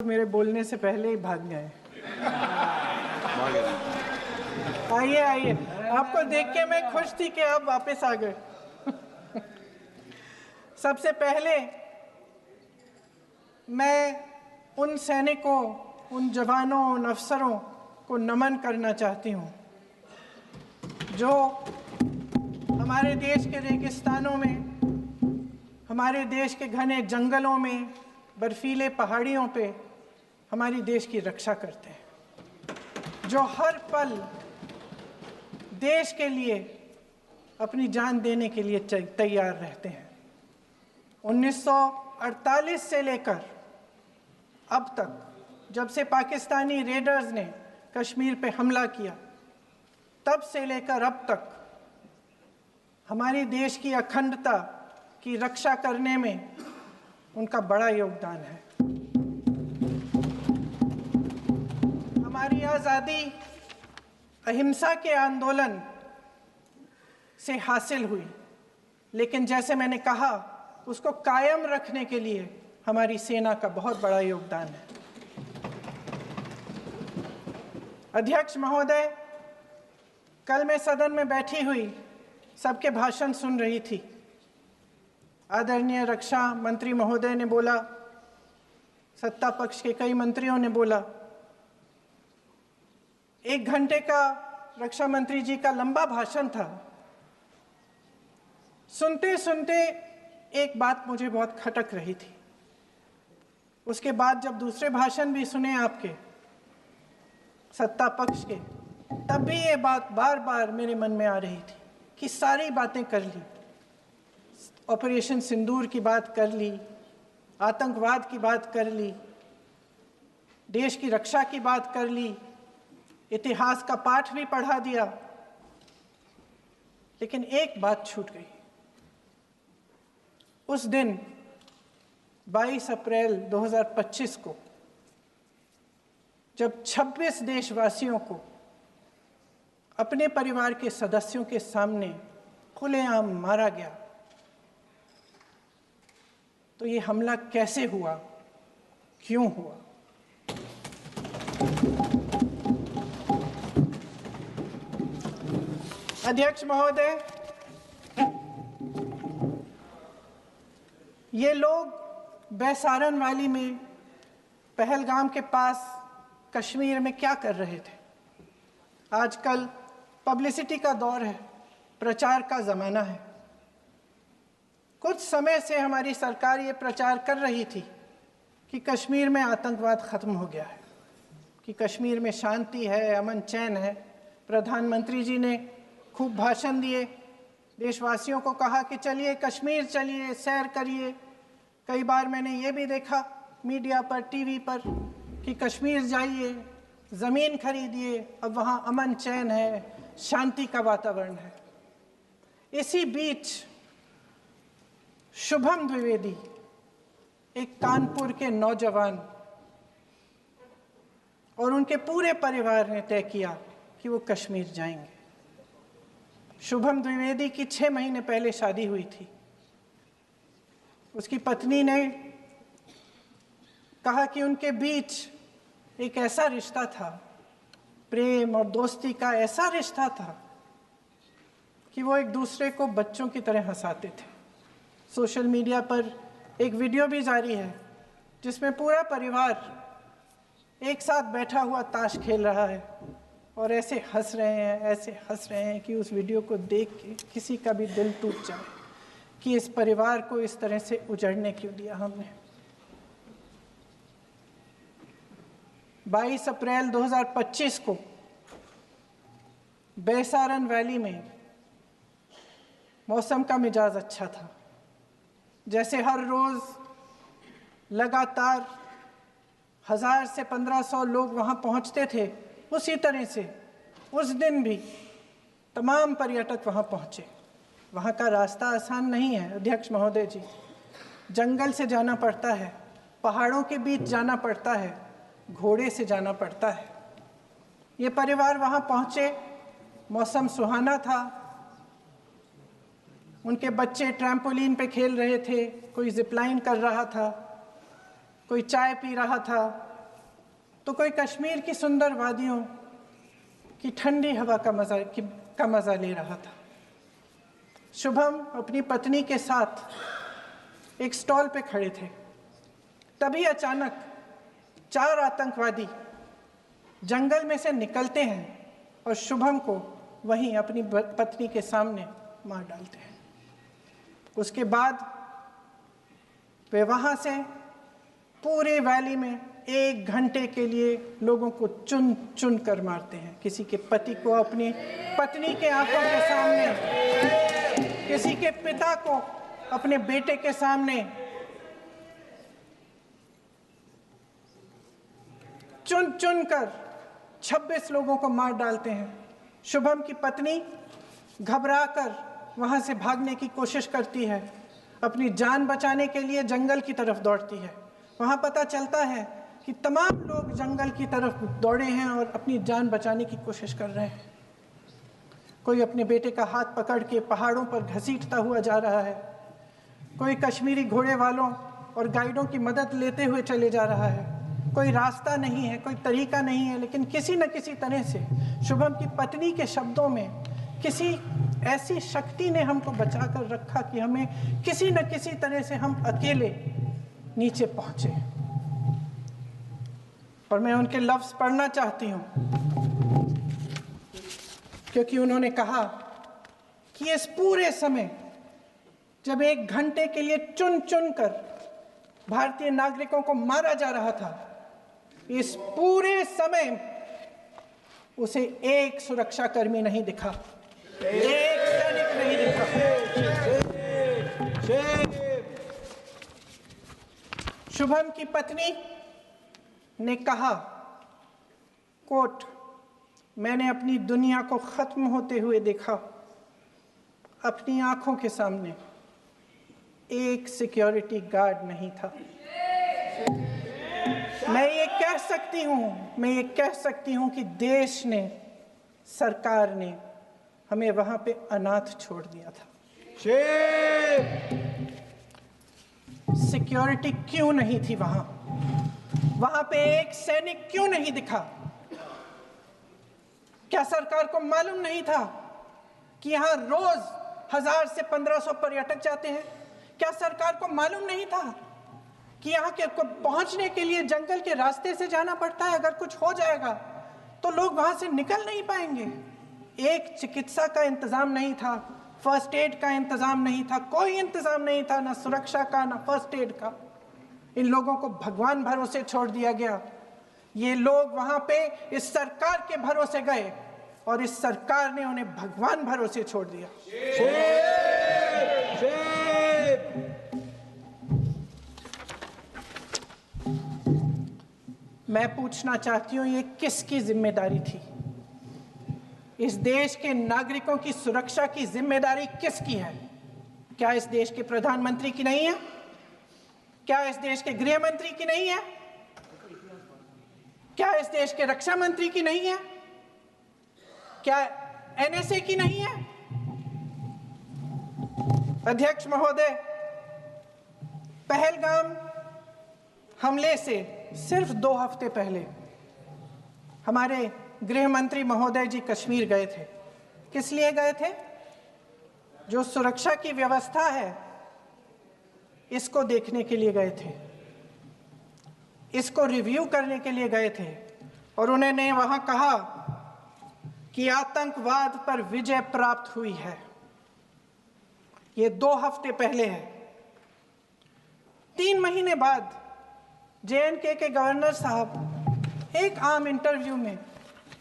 मेरे बोलने से पहले ही भाग गए। आइए आइए, आपको देख के मैं खुश थी कि आप वापस आ गए। सबसे पहले मैं उन सैनिकों, उन जवानों, उन अफसरों को नमन करना चाहती हूँ जो हमारे देश के रेगिस्तानों में, हमारे देश के घने जंगलों में, बर्फीले पहाड़ियों पे हमारी देश की रक्षा करते हैं, जो हर पल देश के लिए अपनी जान देने के लिए तैयार रहते हैं। 1948 से लेकर अब तक, जब से पाकिस्तानी रेडर्स ने कश्मीर पे हमला किया, तब से लेकर अब तक हमारे देश की अखंडता की रक्षा करने में उनका बड़ा योगदान है। हमारी आज़ादी अहिंसा के आंदोलन से हासिल हुई, लेकिन जैसे मैंने कहा, उसको कायम रखने के लिए हमारी सेना का बहुत बड़ा योगदान है। अध्यक्ष महोदय, कल मैं सदन में बैठी हुई सबके भाषण सुन रही थी। आदरणीय रक्षा मंत्री महोदय ने बोला, सत्ता पक्ष के कई मंत्रियों ने बोला। 1 घंटे का रक्षा मंत्री जी का लंबा भाषण था। सुनते सुनते एक बात मुझे बहुत खटक रही थी। उसके बाद जब दूसरे भाषण भी सुने आपके सत्ता पक्ष के, तब भी ये बात बार बार मेरे मन में आ रही थी कि सारी बातें कर ली, ऑपरेशन सिंदूर की बात कर ली, आतंकवाद की बात कर ली, देश की रक्षा की बात कर ली, इतिहास का पाठ भी पढ़ा दिया, लेकिन एक बात छूट गई। उस दिन 22 अप्रैल 2025 को जब 26 देशवासियों को अपने परिवार के सदस्यों के सामने खुलेआम मारा गया, तो ये हमला कैसे हुआ, क्यों हुआ? अध्यक्ष महोदय, ये लोग बैसारन वैली में, पहलगाम के पास कश्मीर में क्या कर रहे थे? आजकल पब्लिसिटी का दौर है, प्रचार का ज़माना है। कुछ समय से हमारी सरकार ये प्रचार कर रही थी कि कश्मीर में आतंकवाद ख़त्म हो गया है, कि कश्मीर में शांति है, अमन चैन है। प्रधानमंत्री जी ने खूब भाषण दिए, देशवासियों को कहा कि चलिए कश्मीर चलिए, सैर करिए। कई बार मैंने ये भी देखा मीडिया पर, टीवी पर, कि कश्मीर जाइए, ज़मीन खरीदिए, अब वहाँ अमन चैन है, शांति का वातावरण है। इसी बीच शुभम द्विवेदी, एक कानपुर के नौजवान, और उनके पूरे परिवार ने तय किया कि वो कश्मीर जाएंगे। शुभम द्विवेदी की 6 महीने पहले शादी हुई थी। उसकी पत्नी ने कहा कि उनके बीच एक ऐसा रिश्ता था, प्रेम और दोस्ती का ऐसा रिश्ता था कि वो एक दूसरे को बच्चों की तरह हंसाते थे। सोशल मीडिया पर एक वीडियो भी जारी है जिसमें पूरा परिवार एक साथ बैठा हुआ ताश खेल रहा है और ऐसे हंस रहे हैं, ऐसे हंस रहे हैं कि उस वीडियो को देख के किसी का भी दिल टूट जाए कि इस परिवार को इस तरह से उजड़ने क्यों दिया हमने। 22 अप्रैल 2025 को बैसारन वैली में मौसम का मिजाज अच्छा था। जैसे हर रोज़ लगातार 1000 से 1500 लोग वहाँ पहुँचते थे, उसी तरह से उस दिन भी तमाम पर्यटक वहाँ पहुँचे। वहाँ का रास्ता आसान नहीं है अध्यक्ष महोदय जी, जंगल से जाना पड़ता है, पहाड़ों के बीच जाना पड़ता है, घोड़े से जाना पड़ता है। ये परिवार वहाँ पहुँचे, मौसम सुहाना था, उनके बच्चे ट्रैम्पोलिन पे खेल रहे थे, कोई जिपलाइन कर रहा था, कोई चाय पी रहा था, तो कोई कश्मीर की सुंदर वादियों की ठंडी हवा का मज़ा ले रहा था। शुभम अपनी पत्नी के साथ एक स्टॉल पे खड़े थे। तभी अचानक 4 आतंकवादी जंगल में से निकलते हैं और शुभम को वहीं अपनी पत्नी के सामने मार डालते हैं। उसके बाद वे वहाँ से पूरे वैली में 1 घंटे के लिए लोगों को चुन चुन कर मारते हैं। किसी के पति को अपनी पत्नी के आंखों के सामने, किसी के पिता को अपने बेटे के सामने, चुन चुन कर 26 लोगों को मार डालते हैं। शुभम की पत्नी घबराकर वहां से भागने की कोशिश करती है, अपनी जान बचाने के लिए जंगल की तरफ दौड़ती है। वहां पता चलता है कि तमाम लोग जंगल की तरफ दौड़े हैं और अपनी जान बचाने की कोशिश कर रहे हैं। कोई अपने बेटे का हाथ पकड़ के पहाड़ों पर घसीटता हुआ जा रहा है, कोई कश्मीरी घोड़े वालों और गाइडों की मदद लेते हुए चले जा रहा है। कोई रास्ता नहीं है, कोई तरीका नहीं है, लेकिन किसी न किसी तरह से शुभम की पत्नी के शब्दों में किसी ऐसी शक्ति ने हमको बचा कर रखा कि हमें किसी न किसी तरह से हम अकेले नीचे पहुंचे। और मैं उनके लफ्ज पढ़ना चाहती हूं, क्योंकि उन्होंने कहा कि इस पूरे समय जब 1 घंटे के लिए चुन चुन कर भारतीय नागरिकों को मारा जा रहा था, इस पूरे समय उसे एक सुरक्षाकर्मी नहीं दिखा, एक सैनिक नहीं दिखा। शुभम की पत्नी ने कहा, कोट, मैंने अपनी दुनिया को खत्म होते हुए देखा। अपनी आंखों के सामने एक सिक्योरिटी गार्ड नहीं था। मैं ये कह सकती हूं कि देश ने, सरकार ने हमें वहां पे अनाथ छोड़ दिया था। सिक्योरिटी क्यों नहीं थी वहां पे एक सैनिक क्यों नहीं दिखा? क्या सरकार को मालूम नहीं था कि यहां रोज 1000 से 1500 पर्यटक जाते हैं? क्या सरकार को मालूम नहीं था कि यहाँ के पहुंचने के लिए जंगल के रास्ते से जाना पड़ता है? अगर कुछ हो जाएगा तो लोग वहां से निकल नहीं पाएंगे। एक चिकित्सा का इंतजाम नहीं था, फर्स्ट एड का इंतजाम नहीं था, कोई इंतजाम नहीं था, ना सुरक्षा का ना फर्स्ट एड का। इन लोगों को भगवान भरोसे छोड़ दिया गया। ये लोग वहां पे इस सरकार के भरोसे गए और इस सरकार ने उन्हें भगवान भरोसे छोड़ दिया। मैं पूछना चाहती हूं, ये किसकी जिम्मेदारी थी? इस देश के नागरिकों की सुरक्षा की जिम्मेदारी किसकी है? क्या इस देश के प्रधानमंत्री की नहीं है? क्या इस देश के गृह मंत्री की नहीं है? क्या इस देश के रक्षा मंत्री की नहीं है? क्या एनएसए की नहीं है? अध्यक्ष महोदय, पहलगाम हमले से सिर्फ 2 हफ्ते पहले हमारे गृह मंत्री महोदय जी कश्मीर गए थे। किस लिए गए थे? जो सुरक्षा की व्यवस्था है इसको देखने के लिए गए थे, इसको रिव्यू करने के लिए गए थे। और उन्होंने वहां कहा कि आतंकवाद पर विजय प्राप्त हुई है। ये 2 हफ्ते पहले है। 3 महीने बाद JNK के गवर्नर साहब एक आम इंटरव्यू में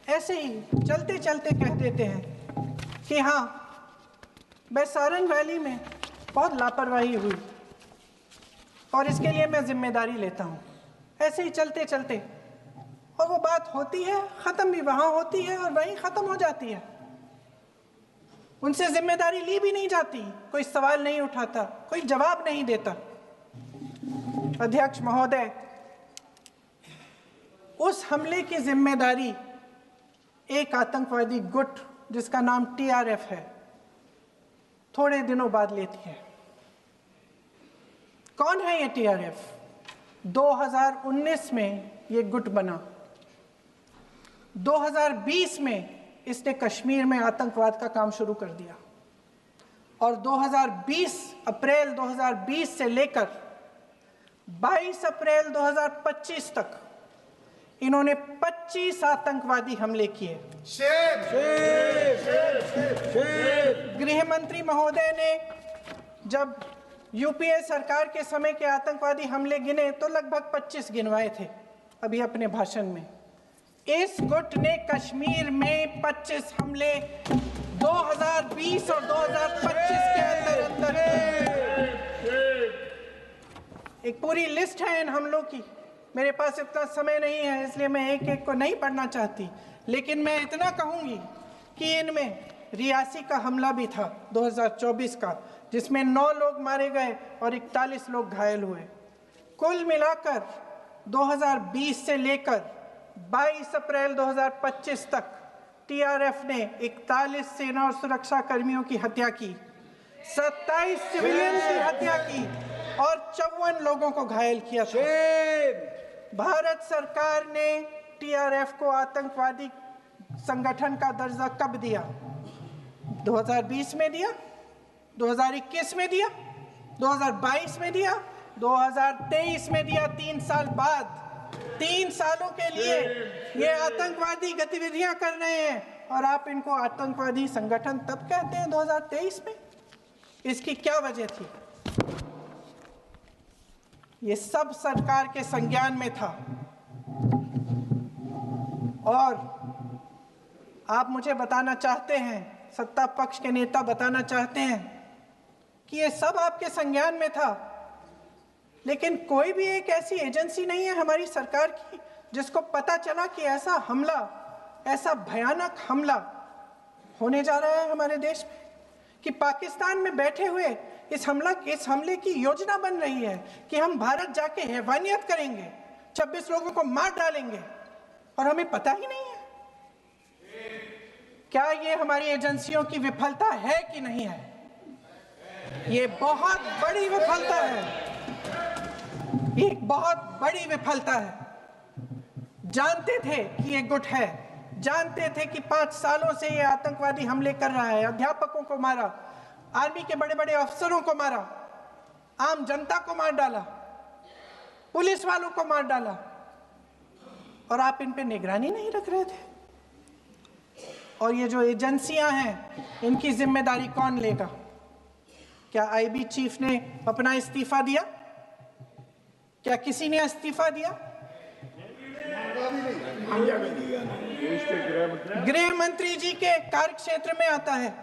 ऐसे ही चलते चलते कह देते हैं कि हाँ, बैसारन वैली में बहुत लापरवाही हुई और इसके लिए मैं जिम्मेदारी लेता हूँ। ऐसे ही चलते चलते, और वो बात होती है, ख़त्म भी वहाँ होती है और वहीं ख़त्म हो जाती है। उनसे जिम्मेदारी ली भी नहीं जाती, कोई सवाल नहीं उठाता, कोई जवाब नहीं देता। अध्यक्ष महोदय, उस हमले की जिम्मेदारी एक आतंकवादी गुट जिसका नाम TRF है थोड़े दिनों बाद लेती है। कौन है ये TRF? 2019 में ये गुट बना 2020 में इसने कश्मीर में आतंकवाद का काम शुरू कर दिया और 2020 अप्रैल 2020 से लेकर 22 अप्रैल 2025 तक इन्होंने 25 आतंकवादी हमले किए। गृह मंत्री महोदय ने जब यूपीए सरकार के समय के आतंकवादी हमले गिने तो लगभग 25 गिनवाए थे अभी अपने भाषण में। इस गुट ने कश्मीर में 25 हमले 2020 और 2025 के अंदर एक पूरी लिस्ट है इन हमलों की। मेरे पास इतना समय नहीं है इसलिए मैं एक एक को नहीं पढ़ना चाहती, लेकिन मैं इतना कहूंगी कि इनमें रियासी का हमला भी था 2024 का, जिसमें 9 लोग मारे गए और 41 लोग घायल हुए। कुल मिलाकर 2020 से लेकर 22 अप्रैल 2025 तक टीआरएफ ने 41 सेना और सुरक्षा कर्मियों की हत्या की, 27 सिविलियन की हत्या की और 54 लोगों को घायल किया था। भारत सरकार ने टीआरएफ को आतंकवादी संगठन का दर्जा कब दिया? 2020 में दिया, 2021 में दिया, 2022 में दिया, 2023 में दिया। 3 साल बाद, 3 सालों के लिए ये आतंकवादी गतिविधियां कर रहे हैं और आप इनको आतंकवादी संगठन तब कहते हैं 2023 में। इसकी क्या वजह थी? ये सब सरकार के संज्ञान में था और आप मुझे बताना चाहते हैं, सत्ता पक्ष के नेता बताना चाहते हैं कि ये सब आपके संज्ञान में था, लेकिन कोई भी एक ऐसी एजेंसी नहीं है हमारी सरकार की जिसको पता चला कि ऐसा हमला, ऐसा भयानक हमला होने जा रहा है हमारे देश में, कि पाकिस्तान में बैठे हुए इस हमले की योजना बन रही है कि हम भारत जाके हैवानियत करेंगे, 26 लोगों को मार डालेंगे और हमें पता ही नहीं है। क्या ये हमारी एजेंसियों की विफलता है कि नहीं है? ये बहुत बड़ी विफलता है, एक बहुत बड़ी विफलता है। जानते थे कि ये गुट है, जानते थे कि 5 सालों से ये आतंकवादी हमले कर रहा है, अध्यापकों को मारा, आर्मी के बड़े बड़े अफसरों को मारा, आम जनता को मार डाला, पुलिस वालों को मार डाला, और आप इन पे निगरानी नहीं रख रहे थे। और ये जो एजेंसियां हैं, इनकी जिम्मेदारी कौन लेगा? क्या आईबी चीफ ने अपना इस्तीफा दिया? क्या किसी ने इस्तीफा दिया? गृह मंत्री जी के कार्य क्षेत्र में आता है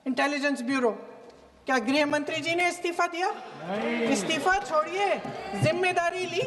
इंटेलिजेंस ब्यूरो। क्या गृह मंत्री जी ने इस्तीफा दिया? इस्तीफा छोड़िए, जिम्मेदारी ली।